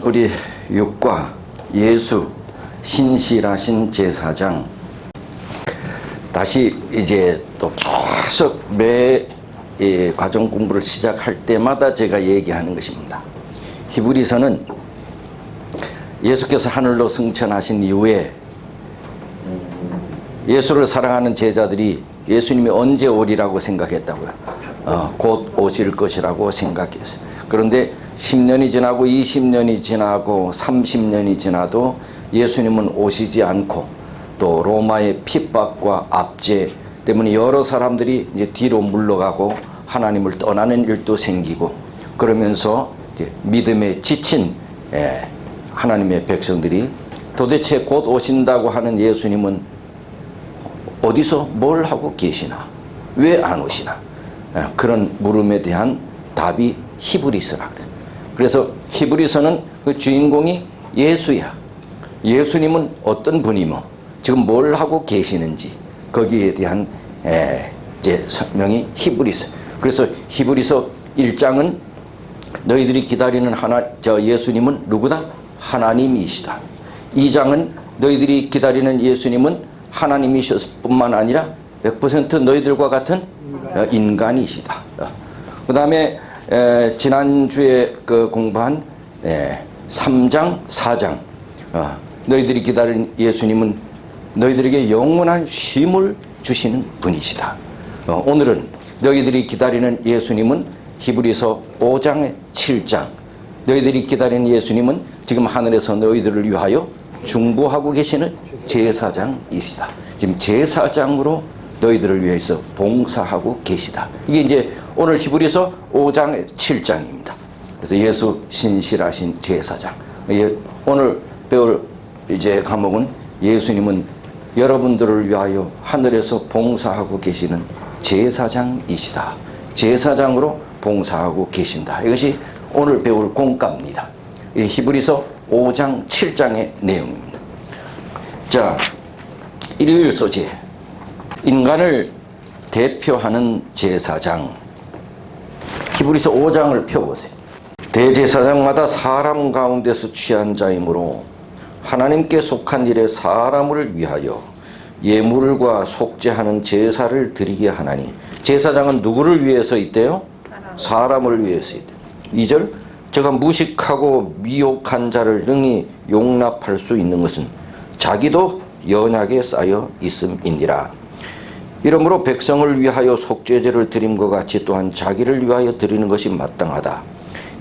우리 육과 예수 신실하신 제사장, 다시 이제 또 계속 매 과정 공부를 시작할 때마다 제가 얘기하는 것입니다. 히브리서는 예수께서 하늘로 승천하신 이후에 예수를 사랑하는 제자들이 예수님이 언제 오리라고 생각했다고요. 곧 오실 것이라고 생각했어요. 그런데 10년이 지나고 20년이 지나고 30년이 지나도 예수님은 오시지 않고, 또 로마의 핍박과 압제 때문에 여러 사람들이 이제 뒤로 물러가고 하나님을 떠나는 일도 생기고, 그러면서 이제 믿음에 지친 하나님의 백성들이 도대체 곧 오신다고 하는 예수님은 어디서 뭘 하고 계시나, 왜 안 오시나, 그런 물음에 대한 답이 히브리서라 그래요. 그래서 히브리서는 그 주인공이 예수야. 예수님은 어떤 분이며 지금 뭘 하고 계시는지, 거기에 대한 이제 설명이 히브리서. 그래서 히브리서 1장은 너희들이 기다리는 예수님은 누구다? 하나님이시다. 2장은 너희들이 기다리는 예수님은 하나님이셨을 뿐만 아니라 100% 너희들과 같은 인간이시다. 그 다음에 지난주에 공부한 3장 4장, 너희들이 기다리는 예수님은 너희들에게 영원한 쉼을 주시는 분이시다. 오늘은 너희들이 기다리는 예수님은 히브리서 5장 7장, 너희들이 기다리는 예수님은 지금 하늘에서 너희들을 위하여 중보하고 계시는 제사장이시다. 지금 제사장으로 너희들을 위해서 봉사하고 계시다. 이게 이제 오늘 히브리서 5장 7장입니다. 그래서 예수 신실하신 제사장. 오늘 배울 이제 과목은 예수님은 여러분들을 위하여 하늘에서 봉사하고 계시는 제사장이시다. 제사장으로 봉사하고 계신다. 이것이 오늘 배울 공과입니다. 히브리서 5장 7장의 내용입니다. 자, 일요일 소재, 인간을 대표하는 제사장. 히브리서 5장을 펴보세요. 대제사장마다 사람 가운데서 취한 자이므로 하나님께 속한 일에 사람을 위하여 예물과 속죄하는 제사를 드리게 하나니. 제사장은 누구를 위해서 있대요? 사람을 위해서 있대요. 2절, 저가 무식하고 미혹한 자를 능히 용납할 수 있는 것은 자기도 연약에 쌓여 있음이니라. 이러므로 백성을 위하여 속죄제를 드림과 같이 또한 자기를 위하여 드리는 것이 마땅하다.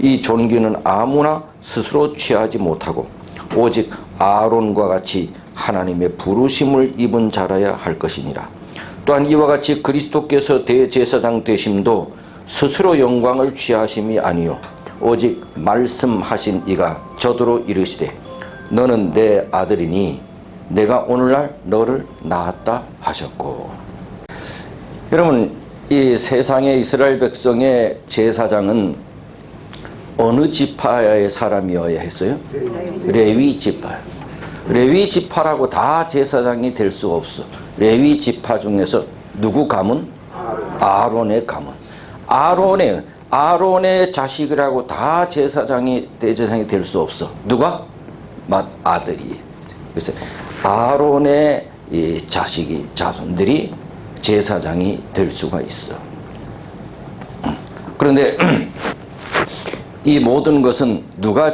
이 존귀는 아무나 스스로 취하지 못하고 오직 아론과 같이 하나님의 부르심을 입은 자라야 할 것이니라. 또한 이와 같이 그리스도께서 대제사장 되심도 스스로 영광을 취하심이 아니요 오직 말씀하신 이가 저더러 이르시되 너는 내 아들이니 내가 오늘날 너를 낳았다 하셨고. 여러분, 이 세상의 이스라엘 백성의 제사장은 어느 지파의 사람이어야 했어요? 레위 지파. 레위 지파라고 다 제사장이 될 수 없어. 레위 지파 중에서 누구 가문? 아론의 가문. 아론의 자식이라고 다 대제사장이 될 수 없어. 누가? 아들이. 그래서 아론의 이 자손들이 제사장이 될 수가 있어. 그런데 이 모든 것은 누가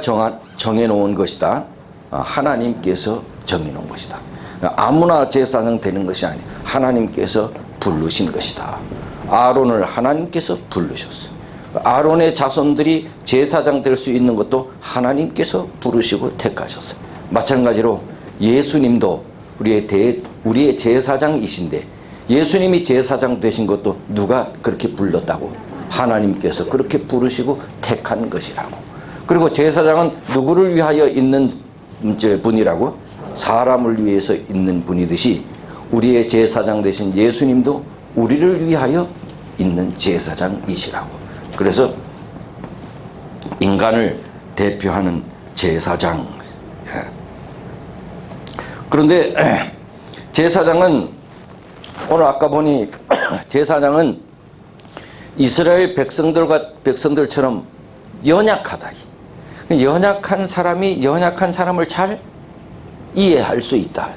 정해놓은 것이다? 하나님께서 정해놓은 것이다. 아무나 제사장 되는 것이 아니야. 하나님께서 부르신 것이다. 아론을 하나님께서 부르셨어. 아론의 자손들이 제사장 될 수 있는 것도 하나님께서 부르시고 택하셨어요. 마찬가지로 예수님도 우리의 제사장이신데, 예수님이 제사장 되신 것도 누가 그렇게 불렀다고? 하나님께서 그렇게 부르시고 택한 것이라고. 그리고 제사장은 누구를 위하여 있는 분이라고? 사람을 위해서 있는 분이듯이 우리의 제사장 되신 예수님도 우리를 위하여 있는 제사장이시라고. 그래서 인간을 대표하는 제사장. 그런데 제사장은 오늘 아까 보니 제사장은 이스라엘 백성들처럼 연약하다. 연약한 사람이 연약한 사람을 잘 이해할 수 있다.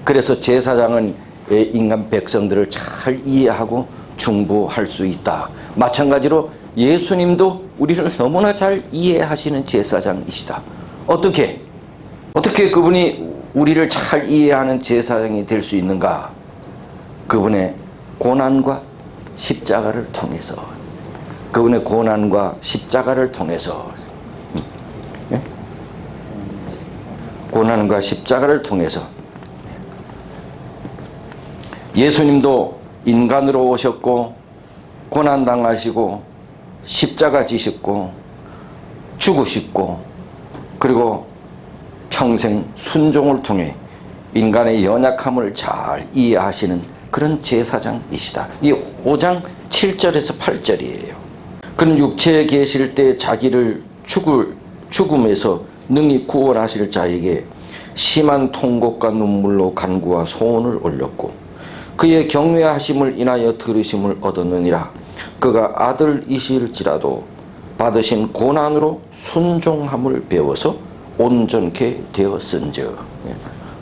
그래서 제사장은 인간 백성들을 잘 이해하고 중보할 수 있다. 마찬가지로 예수님도 우리를 너무나 잘 이해하시는 제사장이시다. 어떻게 그분이 우리를 잘 이해하는 제사장이 될 수 있는가? 그분의 고난과 십자가를 통해서, 그분의 고난과 십자가를 통해서, 고난과 십자가를 통해서. 예수님도 인간으로 오셨고 고난당하시고 십자가 지셨고 죽으셨고, 그리고 평생 순종을 통해 인간의 연약함을 잘 이해하시는 그런 제사장이시다. 이 5장 7절에서 8절이에요. 그는 육체에 계실 때 자기를 죽음에서 능히 구원하실 자에게 심한 통곡과 눈물로 간구와 소원을 올렸고 그의 경외하심을 인하여 들으심을 얻었느니라. 그가 아들이실지라도 받으신 고난으로 순종함을 배워서 온전케 되었은즉.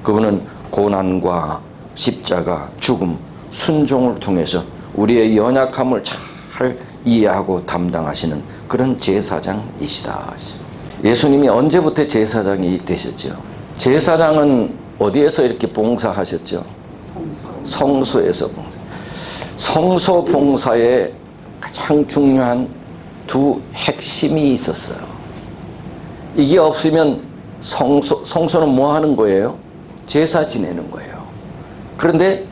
그분은 고난과 십자가, 죽음, 순종을 통해서 우리의 연약함을 잘 이해하고 담당하시는 그런 제사장이시다. 예수님이 언제부터 제사장이 되셨죠? 제사장은 어디에서 이렇게 봉사하셨죠? 성소에서 봉사. 성소 봉사에 가장 중요한 두 핵심이 있었어요. 이게 없으면 성소는 뭐 하는 거예요? 제사 지내는 거예요. 그런데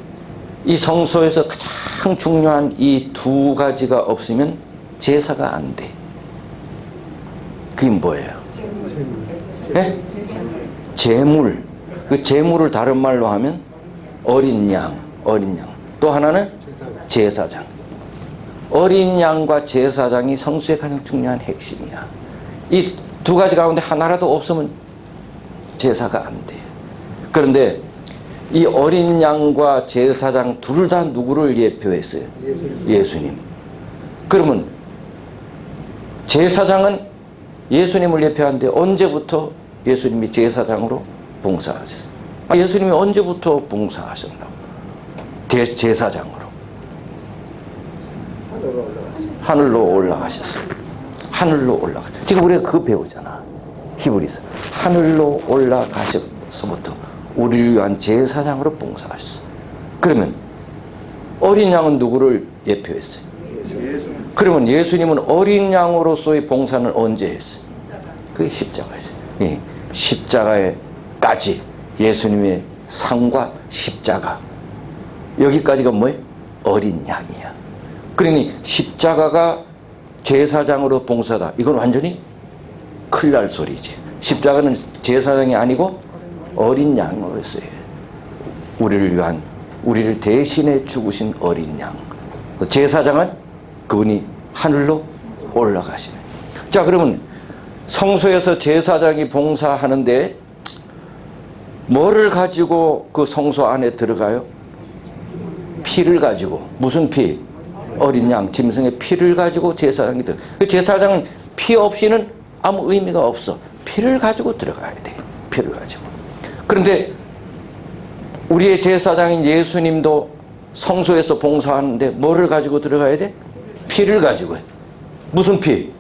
이 성소에서 가장 중요한 이 두 가지가 없으면 제사가 안 돼. 그게 뭐예요? 네? 제물. 그 제물을 다른 말로 하면 어린 양. 또 하나는 제사장. 어린 양과 제사장이 성수의 가장 중요한 핵심이야. 이 두 가지 가운데 하나라도 없으면 제사가 안 돼. 그런데 이 어린 양과 제사장 둘 다 누구를 예표했어요? 예수님. 그러면 제사장은 예수님을 예표하는데 언제부터 예수님이 제사장으로 봉사하셨어요? 예수님이 언제부터 봉사하셨나고? 제사장으로. 하늘로 올라가셨어요. 하늘로 올라가. 지금 우리가 그거 배우잖아. 히브리서. 하늘로 올라가셔서부터 우리를 위한 제사장으로 봉사하셨어. 그러면 어린 양은 누구를 예표했어요? 그러면 예수님은 어린 양으로서의 봉사는 언제 했어요? 그게 십자가였어요. 예. 십자가에까지 예수님의 상과 십자가, 여기까지가 뭐예요? 어린 양이야. 그러니 십자가가 제사장으로 봉사다. 이건 완전히 큰일 날 소리지. 십자가는 제사장이 아니고 어린 양으로서요. 우리를 대신해 죽으신 어린 양. 제사장은 그분이 하늘로 올라가시네. 자, 그러면 성소에서 제사장이 봉사하는데 뭐를 가지고 그 성소 안에 들어가요? 피를 가지고. 무슨 피? 어린 양, 짐승의 피를 가지고 제사장이 들어가요. 그 제사장은 피 없이는 아무 의미가 없어. 피를 가지고 들어가야 돼. 피를 가지고. 그런데 우리의 제사장인 예수님도 성소에서 봉사하는데 뭐를 가지고 들어가야 돼? 피를 가지고. 무슨 피?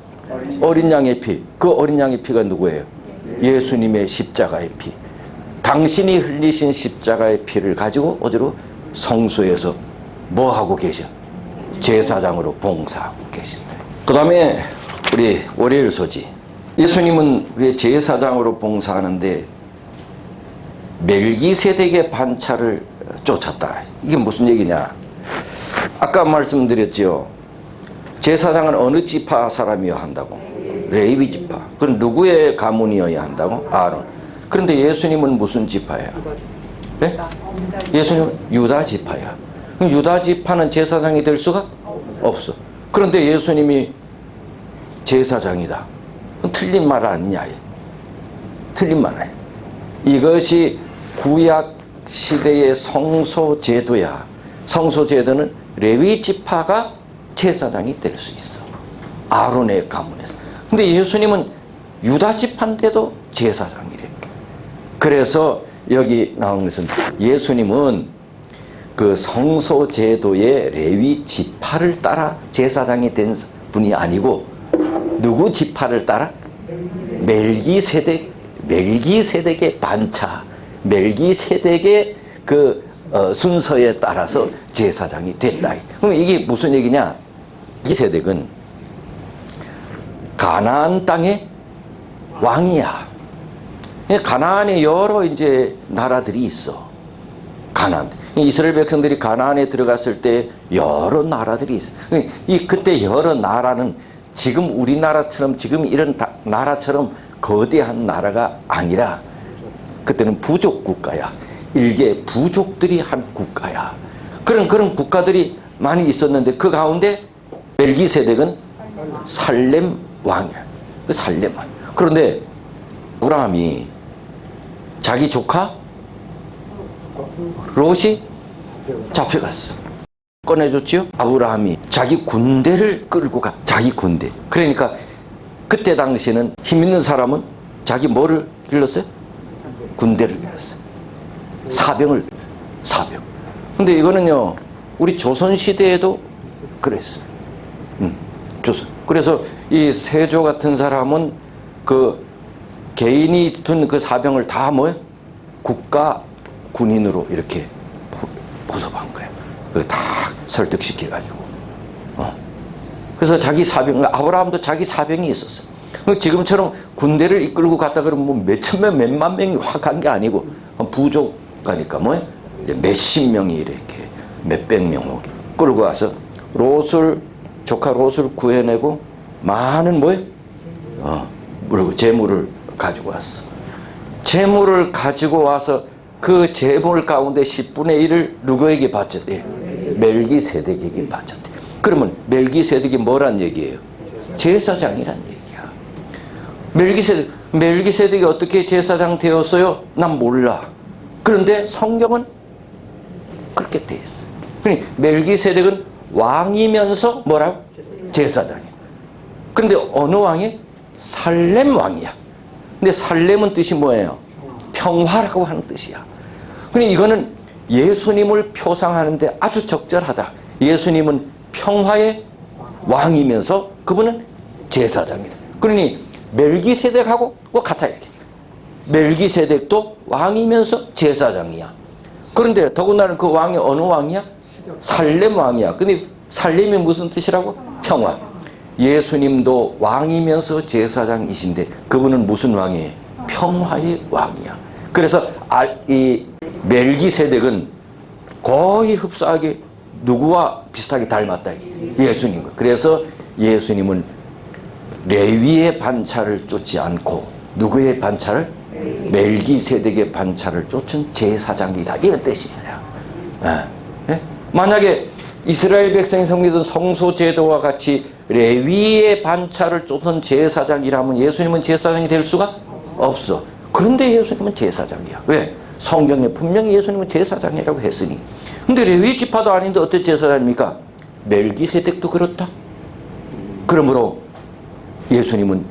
어린 양의 피. 그 어린 양의 피가 누구예요? 예수님의 십자가의 피. 당신이 흘리신 십자가의 피를 가지고 어디로? 성소에서 뭐 하고 계셔? 제사장으로 봉사하고 계신다. 그 다음에 우리 월요일 소지. 예수님은 우리의 제사장으로 봉사하는데 멜기세덱의 반차를 쫓았다. 이게 무슨 얘기냐? 아까 말씀드렸죠. 제사장은 어느 지파 사람이어야 한다고? 레위 지파. 그럼 누구의 가문이어야 한다고? 아론. 그런데 예수님은 무슨 지파예요? 네? 예수님은 유다 지파야. 그럼 유다 지파는 제사장이 될 수가 없어. 그런데 예수님이 제사장이다. 그럼 틀린 말 아니냐? 틀린 말 아니야. 이것이 구약 시대의 성소 제도야. 성소 제도는 레위 지파가 제사장이 될 수 있어. 아론의 가문에서. 근데 예수님은 유다 지파인데도 제사장이래. 그래서 여기 나온 것은 예수님은 그 성소 제도의 레위 지파를 따라 제사장이 된 분이 아니고 누구 지파를 따라? 멜기세덱의 반차, 멜기세덱의 그 순서에 따라서 제사장이 됐다. 그럼 이게 무슨 얘기냐? 멜기세덱은 가나안 땅의 왕이야. 가나안에 여러 이제 나라들이 있어. 가나안. 이스라엘 백성들이 가나안에 들어갔을 때 여러 나라들이 있어. 그때 여러 나라는 지금 우리나라처럼 지금 이런 나라처럼 거대한 나라가 아니라 그때는 부족 국가야. 일개 부족들이 한 국가야. 그런 국가들이 많이 있었는데 그 가운데 멜기세덱은 살렘 왕이야. 살렘 왕. 그런데 아브라함이 자기 조카 롯이 잡혀갔어. 꺼내줬지요? 아브라함이 자기 군대를 끌고 가. 자기 군대. 그러니까 그때 당시에는 힘 있는 사람은 자기 뭐를 길렀어요? 군대를 길렀어요. 사병을. 근데 이거는요, 우리 조선시대에도 그랬어요. 조선. 그래서 이 세조 같은 사람은 그 개인이 둔 그 사병을 다 뭐예요? 국가 군인으로 이렇게 보섭한 거예요. 다 설득시켜가지고. 그래서 자기 사병, 아브라함도 자기 사병이 있었어. 지금처럼 군대를 이끌고 갔다 그러면 뭐 몇천명, 몇만 명이 확 간 게 아니고 부족 가니까 뭐예요? 몇십 명이 이렇게 몇백 명을 끌고 와서 조카 롯을 구해내고 많은 뭐예요? 재물을 가지고 왔어. 재물을 가지고 와서 그 재물 가운데 10분의 1을 누구에게 바쳤대? 멜기세덱에게 바쳤대. 그러면 멜기세덱이 뭐란 얘기예요? 제사장이란 얘기야. 멜기세덱이 어떻게 제사장 되었어요? 난 몰라. 그런데 성경은 그렇게 돼 있어. 그러니까 멜기세덱은 왕이면서 뭐라고? 제사장이야. 그런데 어느 왕이? 살렘 왕이야. 근데 살렘은 뜻이 뭐예요? 평화라고 하는 뜻이야. 그러니까 이거는 예수님을 표상하는데 아주 적절하다. 예수님은 평화의 왕이면서 그분은 제사장이다. 그러니 멜기세덱하고 같아 얘기. 멜기세덱도 왕이면서 제사장이야. 그런데 더군다나 그 왕이 어느 왕이야? 살렘 왕이야. 근데 살렘이 무슨 뜻이라고? 평화. 예수님도 왕이면서 제사장이신데 그분은 무슨 왕이에요? 평화의 왕이야. 그래서 이 멜기세덱은 거의 흡사하게 누구와 비슷하게 닮았다. 예수님과. 그래서 예수님은 레위의 반차를 쫓지 않고 누구의 반차를? 멜기세덱의 반차를 쫓은 제사장이다. 이런 뜻이에요. 만약에 이스라엘 백성이 섬기던 성소 제도와 같이 레위의 반차를 쫓은 제사장이라면 예수님은 제사장이 될 수가 없어. 그런데 예수님은 제사장이야. 왜? 성경에 분명히 예수님은 제사장이라고 했으니. 근데 레위 지파도 아닌데 어떤 제사장입니까? 멜기세덱도 그렇다. 그러므로 예수님은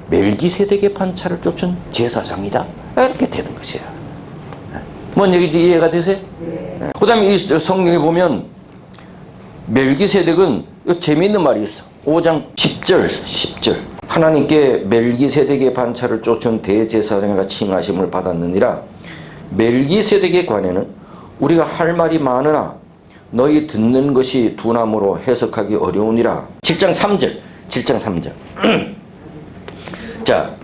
멜기세덱의 반차를 쫓은 제사장이다. 이렇게 되는 것이야. 뭔 얘기인지 이해가 되세요? 그 다음에 이 성경에 보면 멜기세덱은 재미있는 말이 있어. 5장 10절. 하나님께 멜기세덱의 반차를 쫓은 대제사장이라 칭하심을 받았느니라. 멜기세덱에 관해는 우리가 할 말이 많으나 너희 듣는 것이 두나무로 해석하기 어려우니라. 7장 3절. 자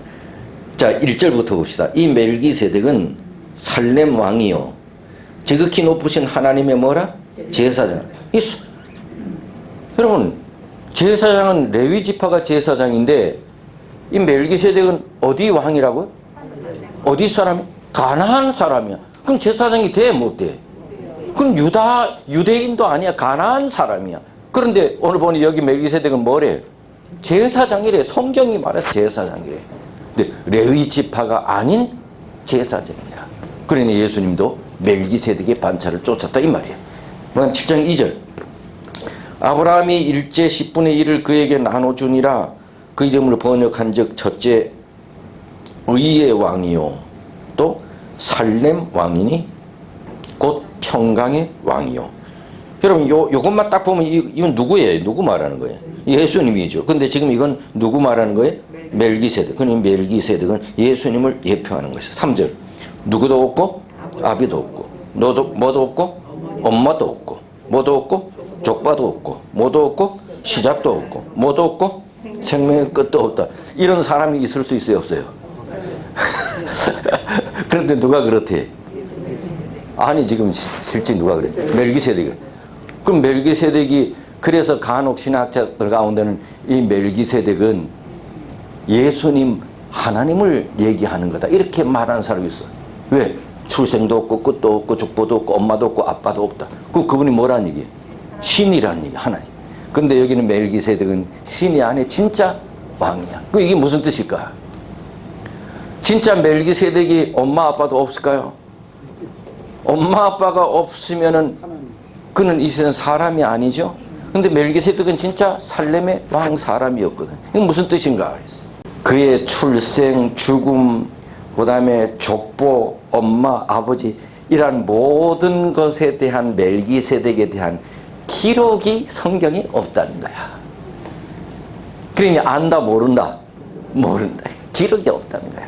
1절부터 봅시다. 이 멜기세덱은 살렘 왕이요 지극히 높으신 하나님의 뭐라? 제사장. 여러분, 제사장은 레위 지파가 제사장인데 이 멜기세덱은 어디 왕이라고요? 어디 사람이? 가나안 사람이야. 그럼 제사장이 돼? 못 돼? 그럼 유대인도 아니야. 가나안 사람이야. 그런데 오늘 보니 여기 멜기세덱은 뭐래? 제사장이래. 성경이 말해서 제사장이래. 근데 레위 지파가 아닌 제사장이야. 그러니 예수님도 멜기세덱의 반차를 쫓았다 이 말이야. 그럼 7장 2절. 아브라함이 일제 10분의 1을 그에게 나눠주니라. 그 이름을 번역한 적 첫째 의의 왕이요 또 살렘 왕이니 곧 평강의 왕이요. 여러분 요것만 딱 보면 이건 누구예요? 누구 말하는 거예요? 예수님이죠. 근데 지금 이건 누구 말하는 거예요? 멜기세덱. 그러니 멜기세덱은 예수님을 예표하는 것이에요. 3절 누구도 없고 아비도 없고 뭐도 없고 엄마도 없고 뭐도 없고 족바도 없고 뭐도 없고 시작도 없고 뭐도 없고 생명의 끝도 없다. 이런 사람이 있을 수 있어요? 없어요? 그런데 누가 그렇대? 아니 지금 실제 누가 그래? 멜기세덱이. 그럼 멜기세덱이 그래서 간혹 신학자들 가운데는 이 멜기세덱은 예수님 하나님을 얘기하는 거다 이렇게 말하는 사람이 있어. 왜? 출생도 없고 끝도 없고 족보도 없고 엄마도 없고 아빠도 없다. 그분이 뭐라는 얘기예요? 신이라는 얘기, 하나님. 근데 여기는 멜기세덱은 신이 아니라 진짜 왕이야. 이게 무슨 뜻일까? 진짜 멜기세덱이 엄마 아빠도 없을까요? 엄마 아빠가 없으면은 그는 이 세상 사람이 아니죠. 근데 멜기세덱은 진짜 살렘의 왕 사람이었거든. 이게 무슨 뜻인가? 그의 출생, 죽음, 그 다음에 족보, 엄마, 아버지 이런 모든 것에 대한 멜기세덱에 대한 기록이 성경에 없다는 거야. 그러니 안다 모른다? 모른다. 기록이 없다는 거야.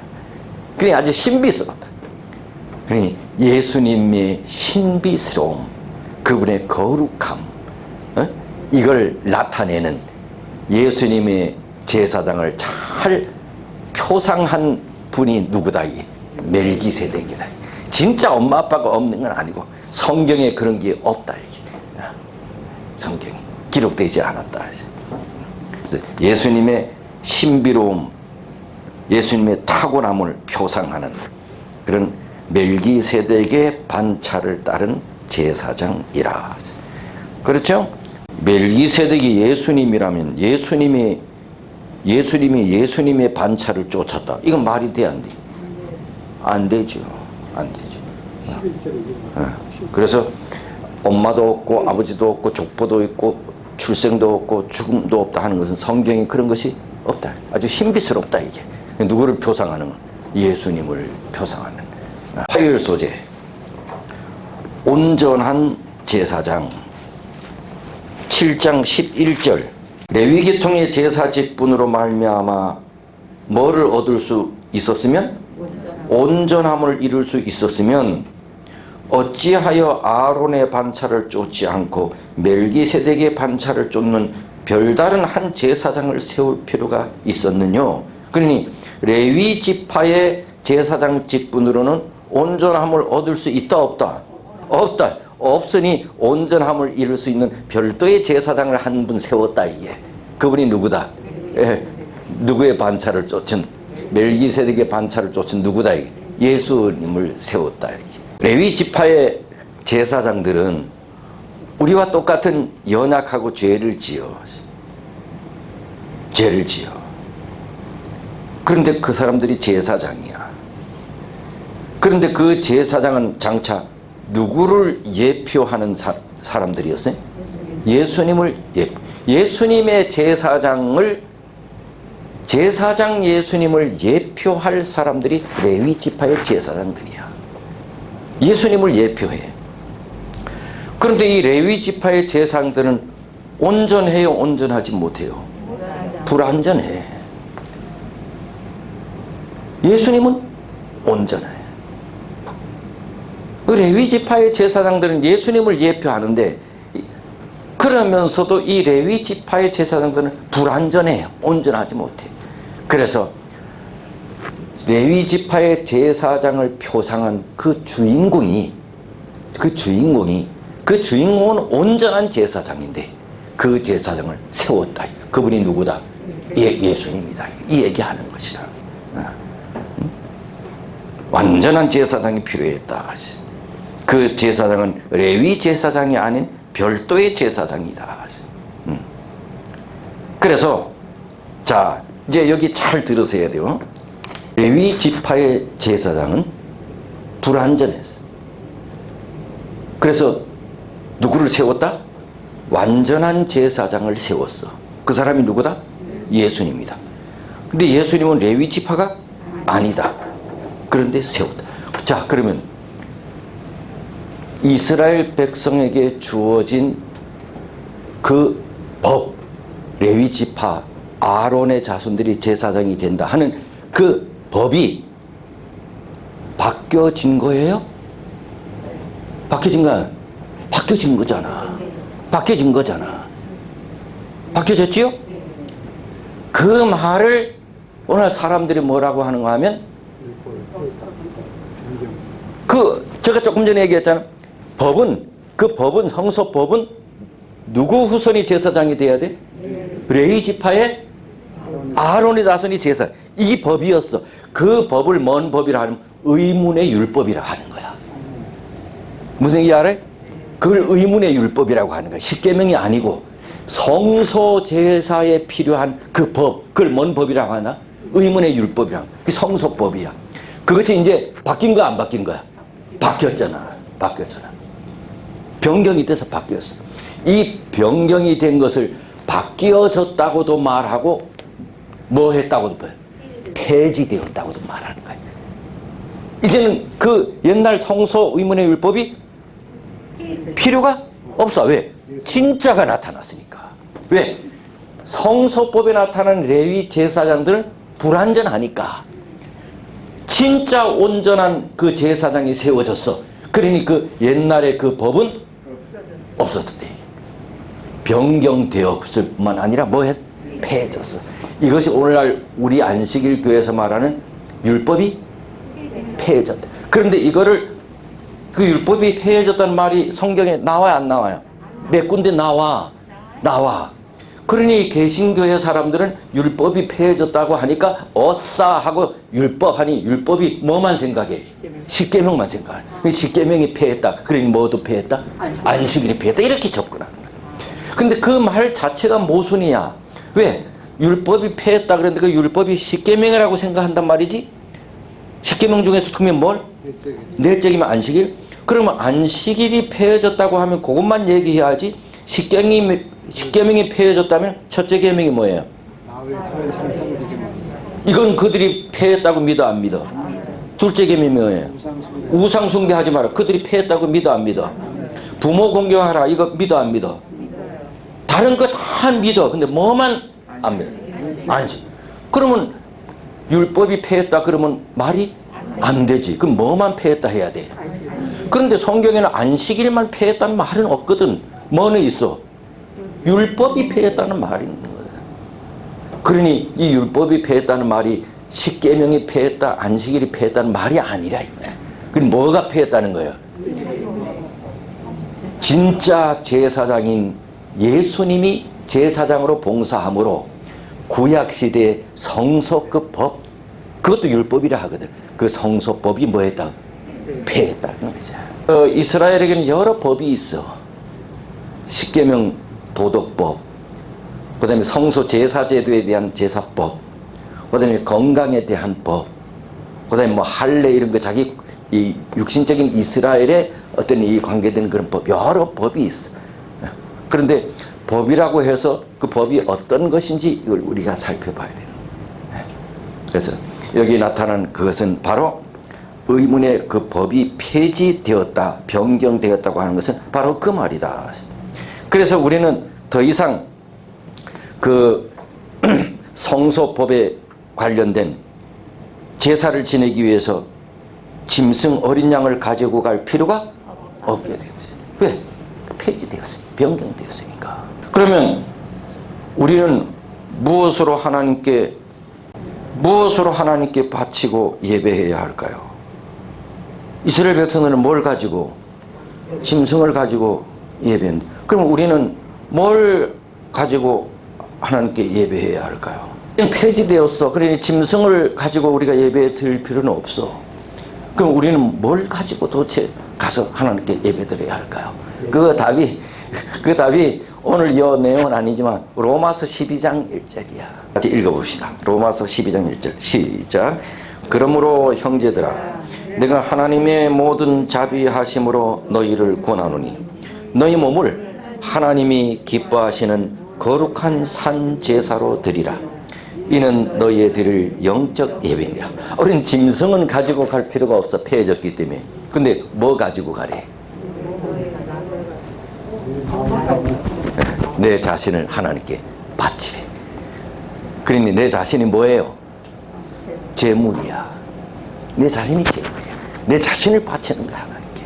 그러니 아주 신비스럽다. 그러니 예수님의 신비스러움, 그분의 거룩함, 이걸 나타내는 예수님의 제사장을 잘 표상한 분이 누구다? 이게 멜기세덱이다. 진짜 엄마 아빠가 없는 건 아니고 성경에 그런 게 없다. 이게 성경에 기록되지 않았다. 그래서 예수님의 신비로움, 예수님의 탁월함을 표상하는 그런 멜기세덱의 반차를 따른 제사장이라. 그렇죠? 멜기세덱이 예수님이라면 예수님의 반차를 쫓았다. 이건 말이 돼, 안 돼? 안 되죠. 안 되죠. 그래서 엄마도 없고 아버지도 없고 족보도 있고 출생도 없고 죽음도 없다 하는 것은 성경에 그런 것이 없다. 아주 신비스럽다 이게. 누구를 표상하는 건 예수님을 표상하는 화요일 소재. 온전한 제사장 7장 11절 레위계통의 제사 직분으로 말미암아 뭐를 얻을 수 있었으면 온전함을 이룰 수 있었으면 어찌하여 아론의 반차를 쫓지 않고 멜기세덱의 반차를 쫓는 별다른 한 제사장을 세울 필요가 있었느냐. 그러니 레위 지파의 제사장 직분으로는 온전함을 얻을 수 있다 없다? 없다. 없으니 온전함을 이룰 수 있는 별도의 제사장을 한 분 세웠다 이게. 그분이 누구다? 누구의 반차를 쫓은 멜기세덱의 반차를 쫓은 누구다 이게. 예수님을 세웠다 이게. 레위 지파의 제사장들은 우리와 똑같은 연약하고 죄를 지어. 그런데 그 사람들이 제사장이야. 그런데 그 제사장은 장차 누구를 예표하는 사람들이었어요? 예수님을 예수님의 제사장 예수님을 예표할 사람들이 레위 지파의 제사장들이야. 예수님을 예표해. 그런데 이 레위 지파의 제사장들은 온전해요? 온전하지 못해요? 불완전해. 예수님은 온전해. 레위 지파의 제사장들은 예수님을 예표하는데 그러면서도 이 레위 지파의 제사장들은 불완전해요. 온전하지 못해. 그래서 레위 지파의 제사장을 표상한 그 주인공은 온전한 제사장인데 그 제사장을 세웠다. 그분이 누구다? 예수님이다. 이 얘기하는 것이야. 완전한 제사장이 필요했다. 그 제사장은 레위 제사장이 아닌 별도의 제사장이다. 그래서 자 이제 여기 잘 들으셔야 돼요. 레위 지파의 제사장은 불완전했어. 그래서 누구를 세웠다? 완전한 제사장을 세웠어. 그 사람이 누구다? 예수님이다. 근데 예수님은 레위 지파가 아니다. 그런데 세웠다. 자, 그러면 이스라엘 백성에게 주어진 그 법, 레위 지파 아론의 자손들이 제사장이 된다 하는 그 법이 바뀌어진 거예요? 바뀌어진 거야? 바뀌어진 거잖아. 바뀌어진 거잖아. 바뀌어졌지요? 그 말을 오늘 사람들이 뭐라고 하는가 하면 제가 조금 전에 얘기했잖아. 그 법은 성소법은 누구 후손이 제사장이 돼야 돼? 레위 지파의 아론의 자손이 제사. 이 법이었어. 그 법을 뭔 법이라 하면 의문의 율법이라 하는 거야. 무슨 얘기 알아요? 그걸 의문의 율법이라고 하는 거야. 십계명이 아니고 성소 제사에 필요한 그 법, 그걸 뭔 법이라고 하나? 의문의 율법이라고. 그 성소법이야. 그것이 이제 바뀐 거야, 안 바뀐 거야? 바뀌었잖아. 바뀌었잖아. 변경이 돼서 바뀌었어. 이 변경이 된 것을 바뀌어졌다고도 말하고 뭐 했다고도 봐요? 폐지되었다고도 말하는 거예요. 이제는 그 옛날 성소 의문의 율법이 필요가 없어. 왜? 진짜가 나타났으니까. 왜? 성소법에 나타난 레위 제사장들은 불완전하니까 진짜 온전한 그 제사장이 세워졌어. 그러니 그 옛날의 그 법은 없었대. 변경되었을 뿐만 아니라 뭐해? 폐해졌어. 이것이 오늘날 우리 안식일 교회에서 말하는 율법이 폐해졌다. 그런데 이거를 그 율법이 폐해졌다는 말이 성경에 나와요, 안 나와요? 몇 군데 나와. 그러니 개신교회 사람들은 율법이 폐해졌다고 하니까 어싸 하고 율법 하니 율법이 뭐만 생각해? 십계명만 생각해. 십계명이 폐했다. 그러니 뭐도 폐했다? 안식일이 폐했다. 이렇게 접근하는 거야. 근데 그 말 자체가 모순이야. 왜? 율법이 폐했다 그랬는데 그 율법이 십계명이라고 생각한단 말이지? 십계명 중에서 특별히 뭘? 넷째기면 안식일? 그러면 안식일이 폐해졌다고 하면 그것만 얘기해야지. 십계명이 폐해졌다면 첫째 계명이 뭐예요? 이건 그들이 폐했다고 믿어 안 믿어? 둘째 계명이 뭐예요? 우상 숭배하지 마라. 그들이 폐했다고 믿어 안 믿어? 부모 공경하라. 이거 믿어 안 믿어? 다른 거 다 믿어. 근데 뭐만 안 믿어? 안지. 그러면 율법이 폐했다 그러면 말이 안 되지. 그럼 뭐만 폐했다 해야 돼? 그런데 성경에는 안식일만 폐했다는 말은 없거든. 뭐는 있어? 율법이 폐했다는 말이 있는 거야. 그러니 이 율법이 폐했다는 말이 십계명이 폐했다, 안식일이 폐했다는 말이 아니라 이거야. 그럼 뭐가 폐했다는 거예요? 진짜 제사장인 예수님이 제사장으로 봉사함으로 구약시대의 성소급 법, 그것도 율법이라 하거든. 그 성소법이 뭐했다? 폐했다는 거죠. 이스라엘에게는 여러 법이 있어. 십계명 도덕법, 그 다음에 성소 제사제도에 대한 제사법, 그 다음에 건강에 대한 법, 그 다음에 뭐 할례 이런 거 자기 이 육신적인 이스라엘의 어떤 이 관계되는 그런 법, 여러 법이 있어. 그런데 법이라고 해서 그 법이 어떤 것인지 이걸 우리가 살펴봐야 돼요. 그래서 여기 나타난 그것은 바로 의문의 그 법이 폐지되었다, 변경되었다고 하는 것은 바로 그 말이다. 그래서 우리는 더 이상 그 성소법에 관련된 제사를 지내기 위해서 짐승 어린 양을 가지고 갈 필요가 없게 되었어요. 왜? 폐지되었어요. 변경되었으니까. 그러면 우리는 무엇으로 하나님께 바치고 예배해야 할까요? 이스라엘 백성들은 뭘 가지고? 짐승을 가지고 예배했는데, 그럼 우리는 뭘 가지고 하나님께 예배해야 할까요? 폐지되었어. 그러니 짐승을 가지고 우리가 예배 드릴 필요는 없어. 그럼 우리는 뭘 가지고 도대체 가서 하나님께 예배 드려야 할까요? 그 답이 오늘 이 내용은 아니지만 로마서 12장 1절이야. 같이 읽어봅시다. 로마서 12장 1절 시작. 그러므로 형제들아, 내가 하나님의 모든 자비하심으로 너희를 권하노니 너희 몸을 하나님이 기뻐하시는 거룩한 산 제사로 드리라. 이는 너희에 드릴 영적 예배니라. 우린 짐승은 가지고 갈 필요가 없어. 폐해졌기 때문에. 근데 뭐 가지고 가래? 내 자신을 하나님께 바치래. 그러니 내 자신이 뭐예요? 재물이야. 내 자신이 재물이야. 내 자신을 바치는 거야, 하나님께.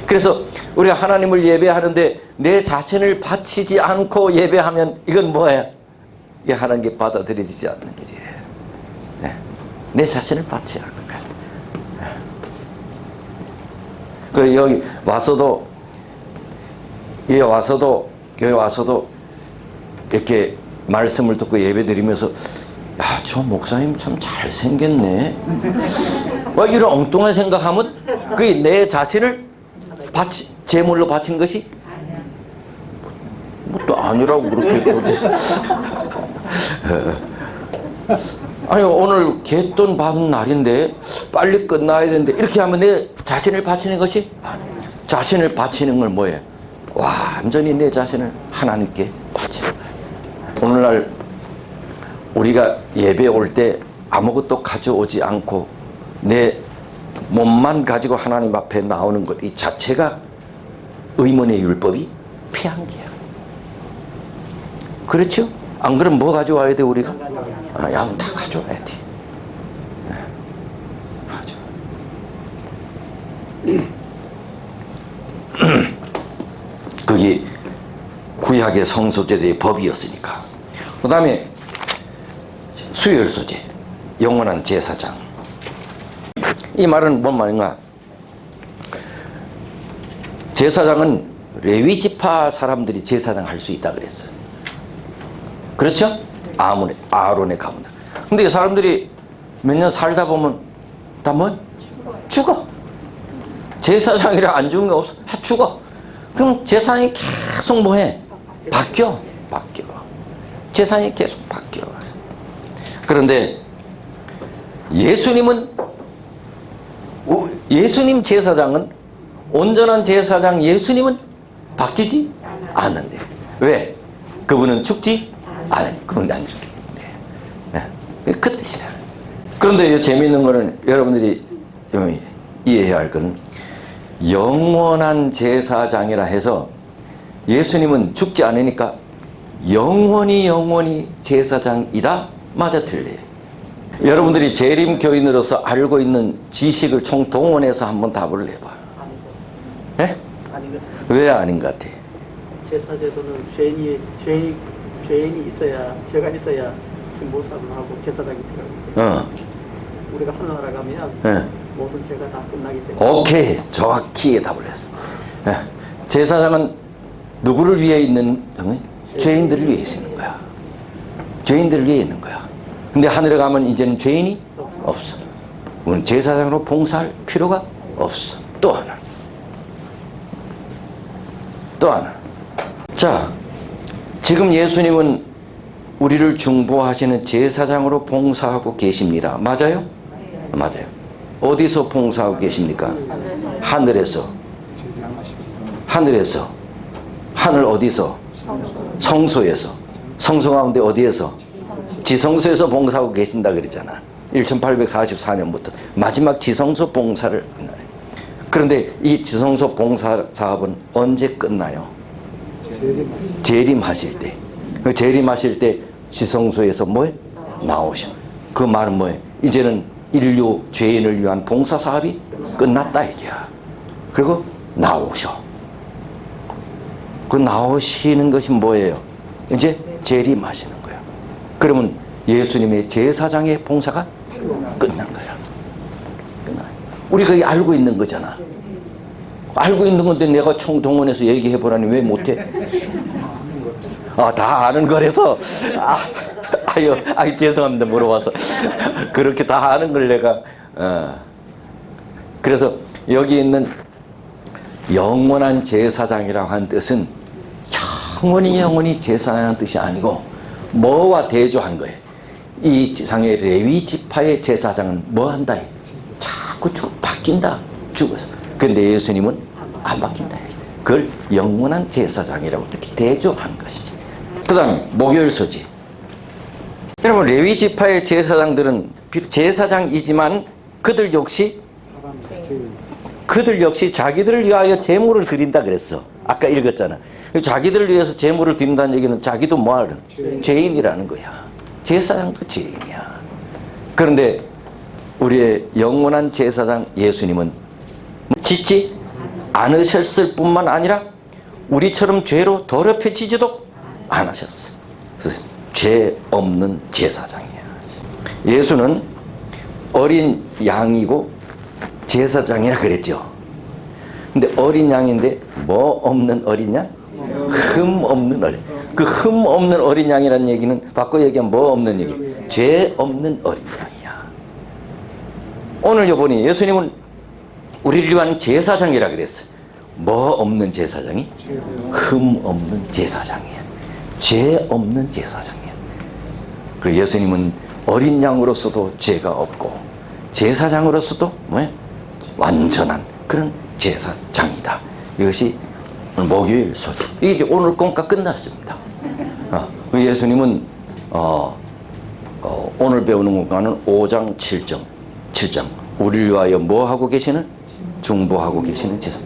그래서 우리가 하나님을 예배하는데 내 자신을 바치지 않고 예배하면 이건 뭐예요? 이게 하나님께 받아들여지지 않는 거지. 네. 내 자신을 바치지 않는 거야. 네. 그래 여기 와서도 교회 와서도 이렇게 말씀을 듣고 예배 드리면서 야, 저 목사님 참 잘생겼네. 뭐 이런 엉뚱한 생각하면 그게 내 자신을 제물로 바친 것이 뭐 또 아니라고 그렇게 아니 오늘 갯돈 받는 날인데 빨리 끝나야 되는데 이렇게 하면 내 자신을 바치는 것이 자신을 바치는 건 뭐예요? 완전히 내 자신을 하나님께 바치는 거예요. 오늘날 우리가 예배 올 때 아무것도 가져오지 않고 내 몸만 가지고 하나님 앞에 나오는 것 이 자체가 의문의 율법이 피한기야. 그렇죠? 안 그러면 뭐 가져와야 돼 우리가? 양 다 가져와야 돼. 그게 구약의 성소제도의 법이었으니까. 그 다음에 수혈소제, 영원한 제사장. 이 말은 뭔 말인가? 제사장은 레위 지파 사람들이 제사장 할 수 있다 그랬어. 그렇죠? 아론의 가문들. 근데 이 사람들이 몇 년 살다 보면 다 뭐? 죽어. 제사장이라 안 죽은 게 없어. 죽어. 그럼 제사장이 계속 뭐해? 바뀌어. 제사장이 계속 바뀌어. 그런데 예수님 제사장은 온전한 제사장 예수님은 바뀌지 않는데. 왜? 그분은 죽지 않아요. 그분은 안 죽게. 네. 그 뜻이야. 그런데 재미있는 거는 여러분들이 이해해야 할 거는 영원한 제사장이라 해서 예수님은 죽지 않으니까 영원히 제사장이다? 맞아 틀려요. 여러분들이 재림 교인으로서 알고 있는 지식을 총동원해서 한번 답을 내봐. 예? 왜 아닌 것 같아? 제사제도는 죄인이 있어야, 죄가 있어야 중보사를 하고 제사장이 필요합니다. 우리가 하늘나라 가면 모든 죄가 다 끝나기 때문에. 오케이, 정확히 답을 했어. 제사장은 누구를 위해 있는? 죄인들을 위해 있는 거야. 죄인들을 위해 있는 거야. 근데 하늘에 가면 이제는 죄인이 없어. 우리는 제사장으로 봉사할 필요가 없어. 또 하나. 자, 지금 예수님은 우리를 중보하시는 제사장으로 봉사하고 계십니다. 맞아요? 맞아요. 어디서 봉사하고 계십니까? 하늘에서. 하늘 어디서? 성소에서. 성소 가운데 어디에서? 지성소에서 봉사하고 계신다 그랬잖아. 1844년부터 마지막 지성소 봉사를. 그런데 이 지성소 봉사 사업은 언제 끝나요? 재림하실 때. 재림하실 때 지성소에서 뭐해? 나오셔. 그 말은 뭐해? 이제는 인류 죄인을 위한 봉사 사업이 끝났다 이게야. 그리고 나오셔. 그 나오시는 것이 뭐예요? 이제 재림하시는 거야. 그러면 예수님의 제사장의 봉사가 끝난 거야. 우리 그게 알고 있는 거잖아. 알고 있는 건데 내가 총동원해서 얘기해보라니 왜 못해? 다 아는 거라서. 아유, 죄송합니다. 물어봐서. 그렇게 다 아는 걸 내가. 그래서 여기 있는 영원한 제사장이라고 하는 뜻은 영원히 제사장이라는 뜻이 아니고 뭐와 대조한 거예요. 이 지상의 레위 지파의 제사장은 뭐 한다? 자꾸 바뀐다. 죽어서. 근데 예수님은 안 바뀐다. 그걸 영원한 제사장이라고 이렇게 대조한 것이지. 그 다음에 목요일 소지. 여러분, 레위 지파의 제사장들은 비록 제사장이지만 그들 역시 자기들을 위하여 제물을 드린다 그랬어. 아까 읽었잖아. 자기들을 위해서 제물을 드린다는 얘기는 자기도 뭐하는? 죄인이라는 거야. 제사장도 죄인이야. 그런데 우리의 영원한 제사장 예수님은 짓지 않으셨을 뿐만 아니라 우리처럼 죄로 더럽혀지지도 않으셨어. 그래서 죄 없는 제사장이야. 예수는 어린 양이고 제사장이라 그랬죠. 근데 어린 양인데 뭐 없는 어린 양? 흠 없는 어린. 그 흠 없는 어린 양이라는 얘기는 바꿔 얘기하면 뭐 없는 얘기? 죄 없는 어린 양이야. 오늘 보니 예수님은 우리를 위한 제사장이라 그랬어. 뭐 없는 제사장이? 흠 없는 제사장이야. 죄 없는 제사장이야. 그 예수님은 어린 양으로서도 죄가 없고 제사장으로서도 뭐야? 완전한 그런 제사장이다. 이것이 오늘 목요일 소식. 이게 이제 오늘 공과 끝났습니다. 그 예수님은 오늘 배우는 공과는 5장 7장 우리를 위하여 뭐 하고 계시는? 중보하고 계시는 제사.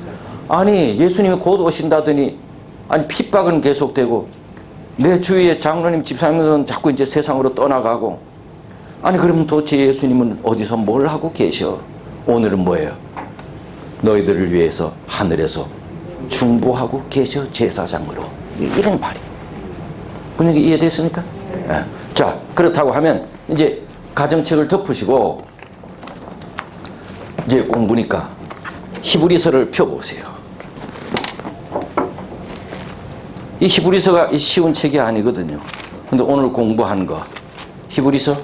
아니 예수님이 곧 오신다더니 아니 핍박은 계속되고 내 주위에 장로님 집사님들은 자꾸 이제 세상으로 떠나가고 아니 그러면 도대체 예수님은 어디서 뭘 하고 계셔? 오늘은 뭐예요? 너희들을 위해서 하늘에서 중보하고 계셔 제사장으로. 이런 말이. 분위기 이해됐습니까? 네. 자 그렇다고 하면 이제 가정책을 덮으시고 이제 공부니까 히브리서를 펴보세요. 이 히브리서가 쉬운 책이 아니거든요. 근데 오늘 공부한 거 히브리서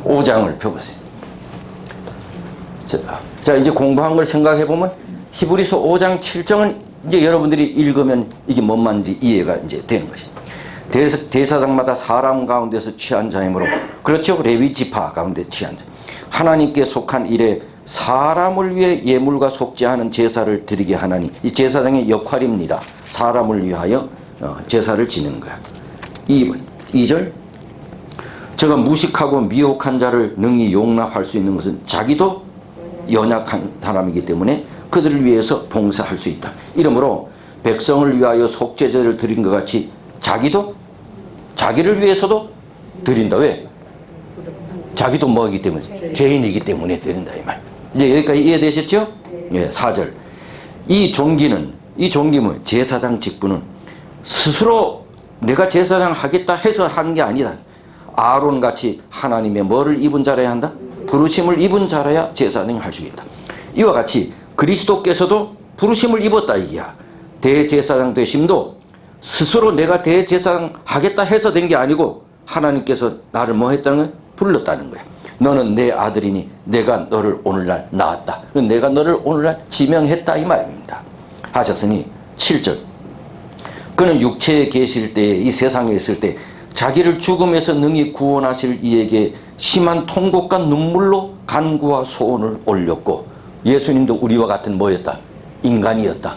5장을 펴보세요. 자 이제 공부한 걸 생각해 보면 히브리서 5장 7장은 이제 여러분들이 읽으면 이게 뭔 말인지 이해가 이제 되는 것이. 대사장마다 사람 가운데서 취한 자이므로 그렇죠. 레위 지파 가운데 취한 자. 하나님께 속한 일에 사람을 위해 예물과 속지 않은 제사를 드리게 하나니 이 제사장의 역할입니다. 사람을 위하여 제사를 지는 거야. 2절 저가 무식하고 미혹한 자를 능히 용납할 수 있는 것은 자기도 연약한 사람이기 때문에 그들을 위해서 봉사할 수 있다. 이러므로 백성을 위하여 속죄제를 드린 것 같이 자기도 자기를 위해서도 드린다. 왜? 자기도 뭐이기 때문에? 죄인이기 때문에 드린다 이 말. 이제 여기까지 이해되셨죠? 예, 4절. 이 종기는 제사장 직분은 스스로 내가 제사장 하겠다 해서 하는 게 아니다. 아론같이 하나님의 뭐를 입은 자라야 한다? 부르심을 입은 자라야 제사장을 할 수 있다. 이와 같이 그리스도께서도 부르심을 입었다 이게야. 대제사장 되심도 스스로 내가 대제사장 하겠다 해서 된 게 아니고 하나님께서 나를 뭐 했다는 거야? 불렀다는 거야. 너는 내 아들이니 내가 너를 오늘날 낳았다. 내가 너를 오늘날 지명했다 이 말입니다. 하셨으니 7절 그는 육체에 계실 때에 이 세상에 있을 때 자기를 죽음에서 능히 구원하실 이에게 심한 통곡과 눈물로 간구와 소원을 올렸고 예수님도 우리와 같은 뭐였다? 인간이었다.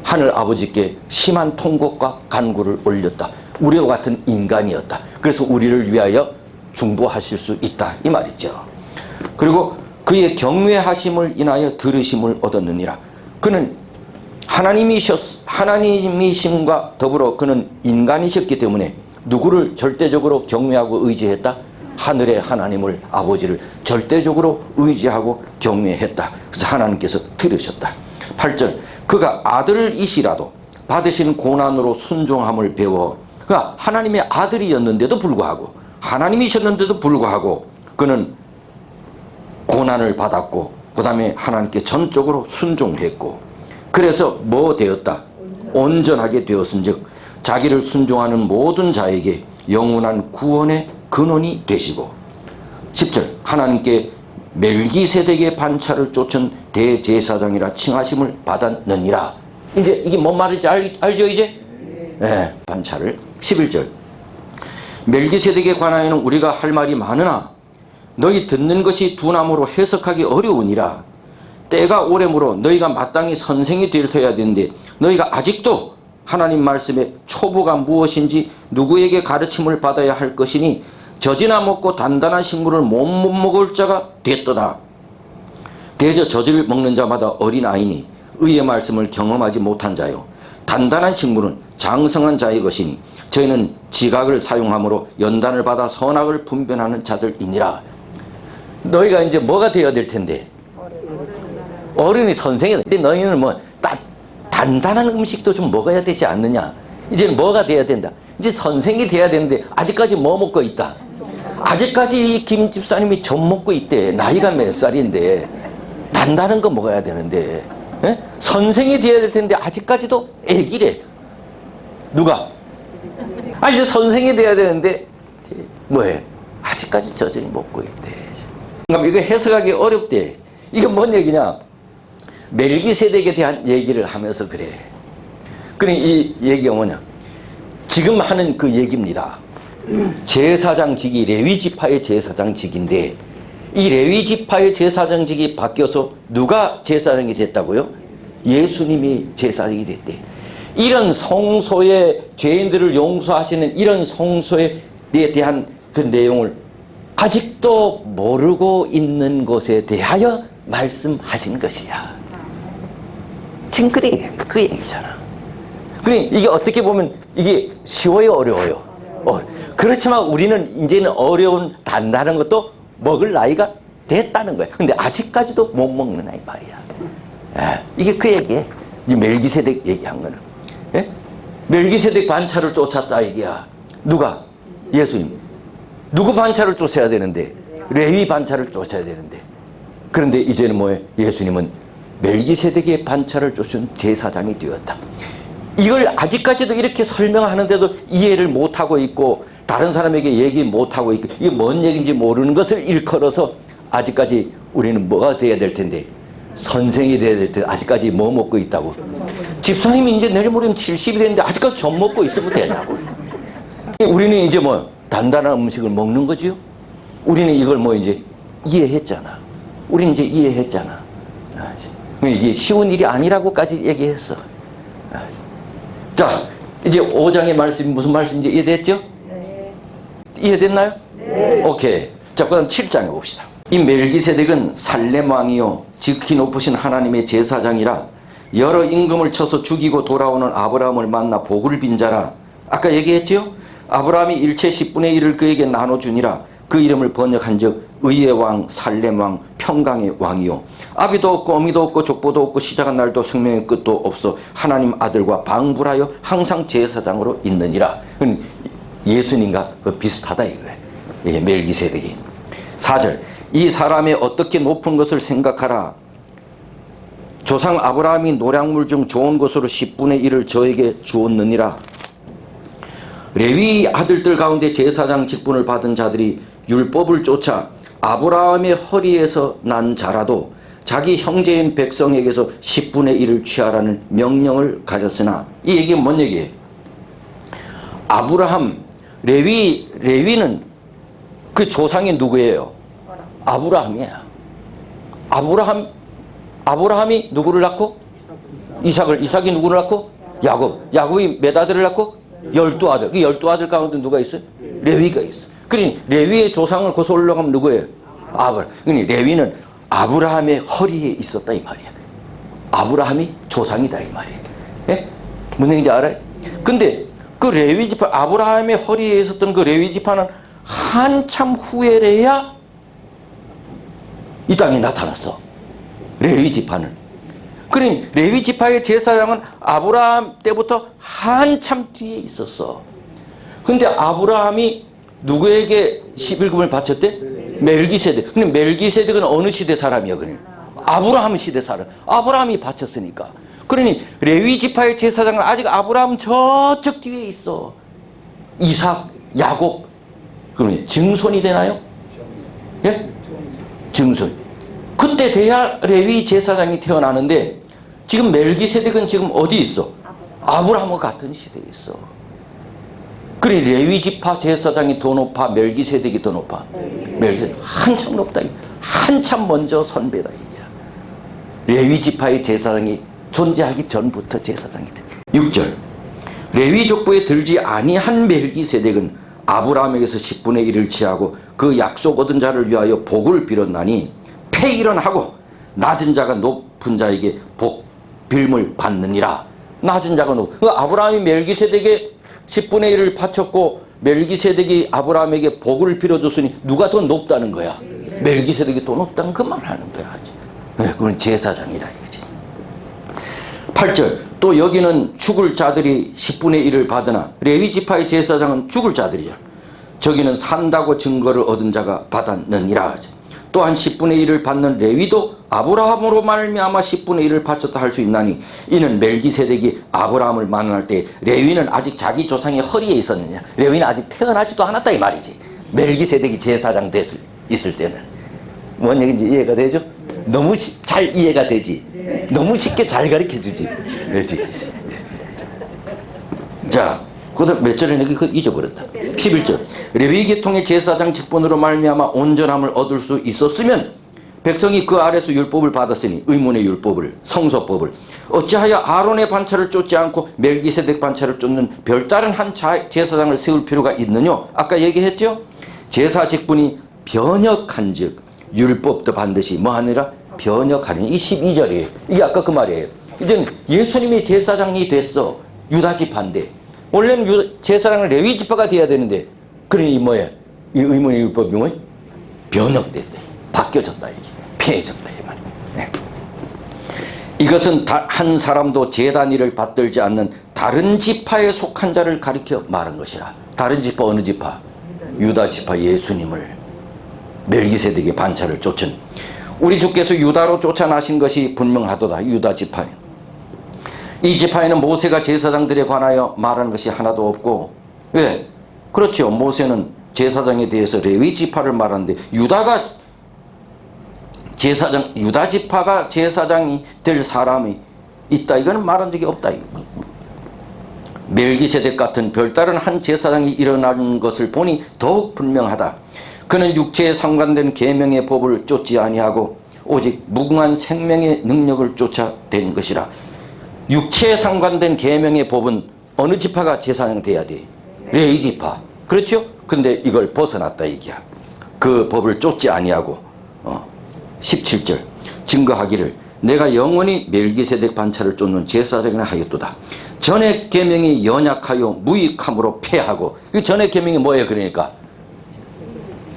하늘 아버지께 심한 통곡과 간구를 올렸다. 우리와 같은 인간이었다. 그래서 우리를 위하여 중보하실 수 있다 이 말이죠. 그리고 그의 경외하심을 인하여 들으심을 얻었느니라. 그는 하나님이심과 더불어 그는 인간이셨기 때문에 누구를 절대적으로 경외하고 의지했다? 하늘의 하나님을 아버지를 절대적으로 의지하고 경외했다. 그래서 하나님께서 들으셨다. 8절 그가 아들이시라도 받으신 고난으로 순종함을 배워 그가 하나님의 아들이었는데도 불구하고 하나님이셨는데도 불구하고 그는 고난을 받았고 그 다음에 하나님께 전적으로 순종했고 그래서 뭐 되었다? 온전하게 되었은즉 자기를 순종하는 모든 자에게 영원한 구원의 근원이 되시고 10절 하나님께 멜기세덱의 반차를 쫓은 대제사장이라 칭하심을 받았느니라. 이제 이게 뭔 말인지 알죠 이제? 네, 반차를. 11절 멜기세덱에 관하여는 우리가 할 말이 많으나 너희 듣는 것이 두나무로 해석하기 어려우니라. 때가 오래므로 너희가 마땅히 선생이 되어야 되는데 너희가 아직도 하나님 말씀의 초보가 무엇인지 누구에게 가르침을 받아야 할 것이니 젖이나 먹고 단단한 식물을 못 먹을 자가 됐도다. 대저 젖을 먹는 자마다 어린아이니 의의 말씀을 경험하지 못한 자요 단단한 식물은 장성한 자의 것이니 저희는 지각을 사용함으로 연단을 받아 선악을 분별하는 자들이니라. 너희가 이제 뭐가 되어야 될 텐데? 어른이 선생이 돼. 너희는 뭐 단단한 음식도 좀 먹어야 되지 않느냐? 이제는 뭐가 돼야 된다? 이제 선생이 돼야 되는데 아직까지 뭐 먹고 있다? 아직까지 이 김 집사님이 젖 먹고 있대. 나이가 몇 살인데 단단한 거 먹어야 되는데 에? 선생이 돼야 될 텐데 아직까지도 애기래. 누가? 이제 선생이 돼야 되는데 뭐해? 아직까지 젖을 먹고 있대. 그러니까 이거 해석하기 어렵대. 이게 뭔 얘기냐? 멜기세덱에 대한 얘기를 하면서 그래. 그래, 이 얘기가 뭐냐? 지금 하는 그 얘기입니다. 제사장직이 레위지파의 제사장직인데 이 레위지파의 제사장직이 바뀌어서 누가 제사장이 됐다고요? 예수님이 제사장이 됐대. 이런 성소의 죄인들을 용서하시는 이런 성소에 대한 그 내용을 아직도 모르고 있는 것에 대하여 말씀하신 것이야. 지금 그래, 그 얘기잖아. 그래, 이게 어떻게 보면 이게 쉬워요, 어려워요? 그렇지만 우리는 이제는 어려운 단단한 것도 먹을 나이가 됐다는 거야. 근데 아직까지도 못 먹는 아이 말이야. 이게 그 얘기예요. 이 멜기세덱 얘기한 거는. 예? 멜기세덱 반차를 쫓았다 얘기야. 누가? 예수님. 누구 반차를 쫓아야 되는데? 레위 반차를 쫓아야 되는데. 그런데 이제는 뭐예요? 예수님은 멜기세덱의 반차를 쫓은 제사장이 되었다. 이걸 아직까지도 이렇게 설명하는데도 이해를 못하고 있고 다른 사람에게 얘기 못하고 있고 이게 뭔 얘기인지 모르는 것을 일컬어서 아직까지 우리는 뭐가 돼야 될 텐데 선생이 돼야 될 텐데 아직까지 뭐 먹고 있다고. 집사님이 이제 내일 모레면 70이 됐는데 아직까지 젖 먹고 있으면 되냐고. 우리는 이제 뭐 단단한 음식을 먹는 거지요. 우리는 이걸 뭐 이제 이해했잖아. 우리는 이제 이해했잖아. 이게 쉬운 일이 아니라고까지 얘기했어. 자, 이제 5장의 말씀이 무슨 말씀인지 이해됐죠? 네. 이해됐나요? 네. 오케이. 자, 그 다음 7장에 봅시다. 이 멜기세덱은 살렘 왕이요 지극히 높으신 하나님의 제사장이라 여러 임금을 쳐서 죽이고 돌아오는 아브라함을 만나 복을 빈 자라. 아까 얘기했죠? 아브라함이 일체 10분의 1을 그에게 나눠주니라. 그 이름을 번역한즉 의의 왕, 살렘 왕, 평강의 왕이요 아비도 없고 어미도 없고 족보도 없고 시작한 날도 생명의 끝도 없어 하나님 아들과 방불하여 항상 제사장으로 있느니라. 예수님과 비슷하다 이거예요. 예, 멜기세덱이. 4절 이 사람의 어떻게 높은 것을 생각하라. 조상 아브라함이 노량물 중 좋은 것으로 10분의 1을 저에게 주었느니라. 레위 아들들 가운데 제사장 직분을 받은 자들이 율법을 쫓아 아브라함의 허리에서 난 자라도 자기 형제인 백성에게서 10분의 1을 취하라는 명령을 가졌으나 이 얘기는 뭔 얘기예요? 아브라함, 레위는 그 조상이 누구예요? 아브라함이야. 아브라함이 누구를 낳고? 이삭이 누구를 낳고? 야곱이 몇 아들을 낳고? 12아들. 그 12아들 가운데 누가 있어요? 레위가 있어. 그러니 레위의 조상을 거슬러 올라가면 누구예요? 아브라함. 그러니 레위는 아브라함의 허리에 있었다 이 말이야. 아브라함이 조상이다 이 말이야. 예? 무슨 얘기인지 알아요? 근데 그 레위 지파, 아브라함의 허리에 있었던 그 레위 지파는 한참 후에래야 이 땅에 나타났어. 레위 지파는. 그러니 레위 지파의 제사장은 아브라함 때부터 한참 뒤에 있었어. 근데 아브라함이 누구에게 11금을 바쳤대? 멜기세덱. 근데 멜기세덱은 어느 시대 사람이야, 그래? 아브라함 시대 사람. 아브라함이 바쳤으니까. 그러니 레위 지파의 제사장은 아직 아브라함 저쪽 뒤에 있어. 이삭, 야곱. 그러면 증손이 되나요? 예? 증손. 그때 돼야 레위 제사장이 태어나는데 지금 멜기세덱은 지금 어디 있어? 아브라함과 같은 시대에 있어. 그래 레위 지파 제사장이 더 높아? 멜기세덱이 더 높아? 멜기세덱 한참 높다. 한참 먼저 선배다 이게야. 레위 지파의 제사장이 존재하기 전부터 제사장이 돼. 6절 레위 족보에 들지 아니한 멜기세덱은 아브라함에게서 10분의 1을 취하고 그 약속 얻은 자를 위하여 복을 빌었나니 폐일언하고 낮은 자가 높은 자에게 복 빌물 받느니라. 낮은 자가 그 아브라함이 멜기세덱에 10분의 1을 바쳤고 멜기세덱이 아브라함에게 복을 빌어줬으니 누가 더 높다는 거야? 멜기세덱이 더 높다는 그 말하는 거야. 네, 그건 제사장이라 이거지. 8절 또 여기는 죽을 자들이 10분의 1을 받으나 레위 지파의 제사장은 죽을 자들이야. 저기는 산다고 증거를 얻은 자가 받았느니라. 또한 10분의 1을 받는 레위도 아브라함으로 말미암아 10분의 1을 바쳤다 할 수 있나니 이는 멜기세덱이 아브라함을 만날 때 레위는 아직 자기 조상의 허리에 있었느냐. 레위는 아직 태어나지도 않았다 이 말이지. 멜기세덱이 제사장 있을 때는. 뭔 얘기인지 이해가 되죠? 너무 잘 이해가 되지. 너무 쉽게 잘 가르쳐주지. 자, 그다음 몇 절에 내가 그거 잊어버렸다. 11절 레위 계통의 제사장 직분으로 말미암아 온전함을 얻을 수 있었으면 백성이 그 아래서 율법을 받았으니 의문의 율법을 성소법을 어찌하여 아론의 반차를 쫓지 않고 멜기세덱 반차를 쫓는 별다른 한 제사장을 세울 필요가 있느냐. 아까 얘기했죠. 제사 직분이 변역한즉 율법도 반드시 뭐하느라 변역하니. 이 12절이에요. 이게 아까 그 말이에요. 이제는 예수님이 제사장이 됐어. 유다 지파인데 원래는 제사장은 레위 지파가 돼야 되는데 그러니 뭐예요? 이 의문의 율법이 뭐예요? 변역됐대. 바뀌어졌다 이게. 피해졌다 이 말이에요. 네. 이것은 한 사람도 제단 일을 받들지 않는 다른 지파에 속한 자를 가리켜 말한 것이라. 다른 지파 어느 지파? 유다 지파 예수님을 멜기세덱의 반차를 쫓은 우리 주께서 유다로 쫓아나신 것이 분명하도다. 유다 지파에 이 지파에는 모세가 제사장들에 관하여 말하는 것이 하나도 없고. 왜? 그렇죠. 모세는 제사장에 대해서 레위 지파를 말하는데 유다 지파가 제사장이 될 사람이 있다. 이거는 말한 적이 없다. 멜기세덱 같은 별다른 한 제사장이 일어나는 것을 보니 더욱 분명하다. 그는 육체에 상관된 계명의 법을 쫓지 아니하고 오직 무궁한 생명의 능력을 쫓아낸 것이라. 육체에 상관된 계명의 법은 어느 지파가 제사장 돼야 돼? 레위 지파. 그렇죠? 근데 이걸 벗어났다 이게야. 그 법을 쫓지 아니하고 17절 증거하기를 내가 영원히 멜기세덱 반차를 쫓는 제사장이라 하였도다. 전의 계명이 연약하여 무익함으로 폐하고. 이 전의 계명이 뭐예요? 그러니까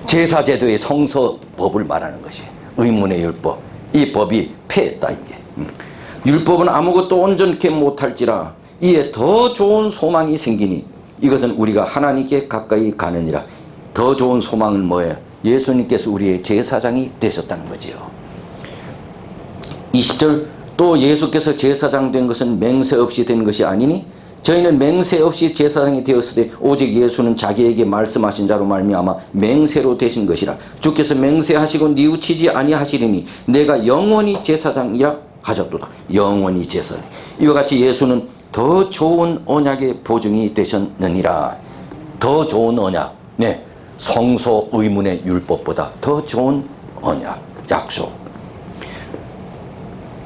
제사제도의 성서법을 말하는 것이 의문의 율법. 이 법이 폐했다 이게. 율법은 아무것도 온전케 못할지라 이에 더 좋은 소망이 생기니 이것은 우리가 하나님께 가까이 가느니라. 더 좋은 소망은 뭐예요? 예수님께서 우리의 제사장이 되셨다는 거지요. 20절 또 예수께서 제사장 된 것은 맹세 없이 된 것이 아니니 저희는 맹세 없이 제사장이 되었을 때 오직 예수는 자기에게 말씀하신 자로 말미암아 맹세로 되신 것이라. 주께서 맹세하시고 뉘우치지 아니하시리니 내가 영원히 제사장이라 하셨도다. 영원히 제사장. 이와 같이 예수는 더 좋은 언약의 보증이 되셨느니라. 더 좋은 언약. 네, 성소 의문의 율법보다 더 좋은 언약, 약속.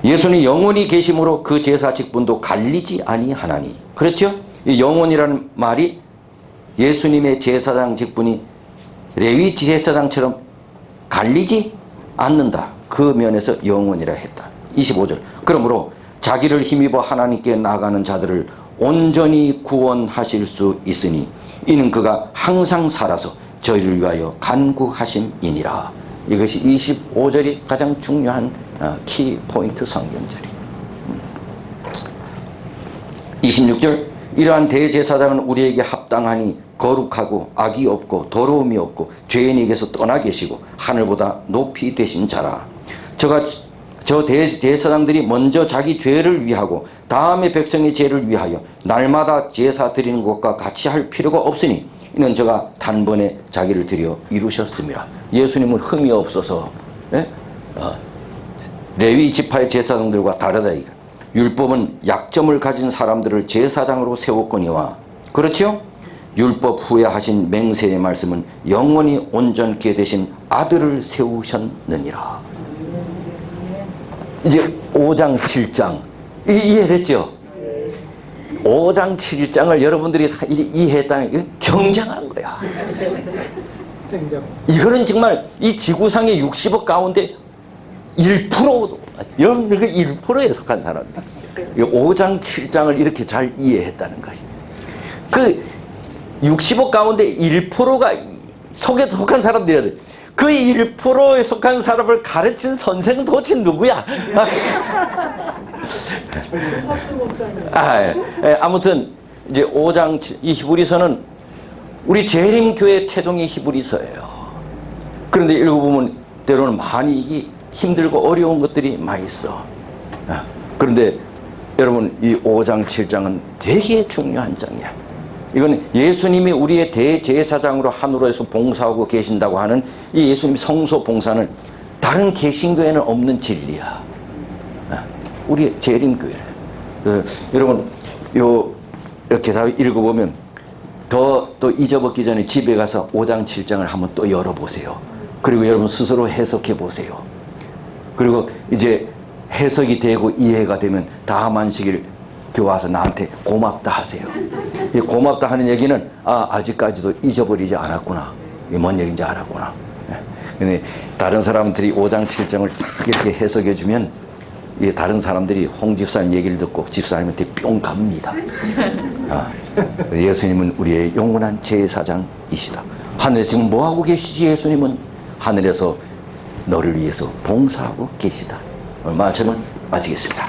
예수는 영원히 계심으로 그 제사 직분도 갈리지 아니하나니. 그렇죠? 이 영원이라는 말이 예수님의 제사장 직분이 레위 제사장처럼 갈리지 않는다. 그 면에서 영원이라 했다. 25절 그러므로 자기를 힘입어 하나님께 나가는 자들을 온전히 구원하실 수 있으니 이는 그가 항상 살아서 저희를 위하여 간구하심이니라. 이것이 25절이 가장 중요한 키포인트 성경절이. 26절 이러한 대제사장은 우리에게 합당하니 거룩하고 악이 없고 더러움이 없고 죄인에게서 떠나 계시고 하늘보다 높이 되신 자라. 저 대제사장들이 먼저 자기 죄를 위하고 다음에 백성의 죄를 위하여 날마다 제사 드리는 것과 같이 할 필요가 없으니 이는 저가 단번에 자기를 드려 이루셨습니다. 예수님은 흠이 없어서 레위 지파의 제사장들과 다르다 이거. 율법은 약점을 가진 사람들을 제사장으로 세웠거니와. 그렇죠? 율법 후에 하신 맹세의 말씀은 영원히 온전케 되신 아들을 세우셨느니라. 이제 5장 7장 이해됐죠? 5장 7장을 여러분들이 다 이해했다는 게 경쟁한 거야. 이거는 정말 이 지구상의 60억 가운데 1%도, 여러분들 그 1%에 속한 사람이야. 5장 7장을 이렇게 잘 이해했다는 것이. 그 60억 가운데 1%가 속에 속한 사람들이야 돼. 그 1%에 속한 사람을 가르친 선생은 도대체 누구야? 아무튼 이제 5장 이 히브리서는 우리 재림교회 태동의 히브리서예요. 그런데 읽어보면 때로는 많이 이게 힘들고 어려운 것들이 많이 있어. 그런데 여러분 이 5장 7장은 되게 중요한 장이야. 이건 예수님이 우리의 대제사장으로 하늘에서 봉사하고 계신다고 하는 이 예수님 성소 봉사는 다른 개신교에는 없는 진리야. 우리 재림교회. 여러분 이렇게 다 읽어보면 또 잊어먹기 전에 집에 가서 5장 7장을 한번 또 열어보세요. 그리고 여러분 스스로 해석해 보세요. 그리고 이제 해석이 되고 이해가 되면 다음 안식일 교회 와서 나한테 고맙다 하세요. 이 고맙다 하는 얘기는 아직까지도 잊어버리지 않았구나. 이게 뭔 얘기인지 알았구나. 근데 다른 사람들이 5장 7장을 딱 이렇게 해석해 주면 다른 사람들이 홍 집사님 얘기를 듣고 집사님한테 뿅 갑니다. 예수님은 우리의 영원한 제사장이시다. 하늘에 지금 뭐하고 계시지? 예수님은 하늘에서 너를 위해서 봉사하고 계시다. 말씀을 마치겠습니다.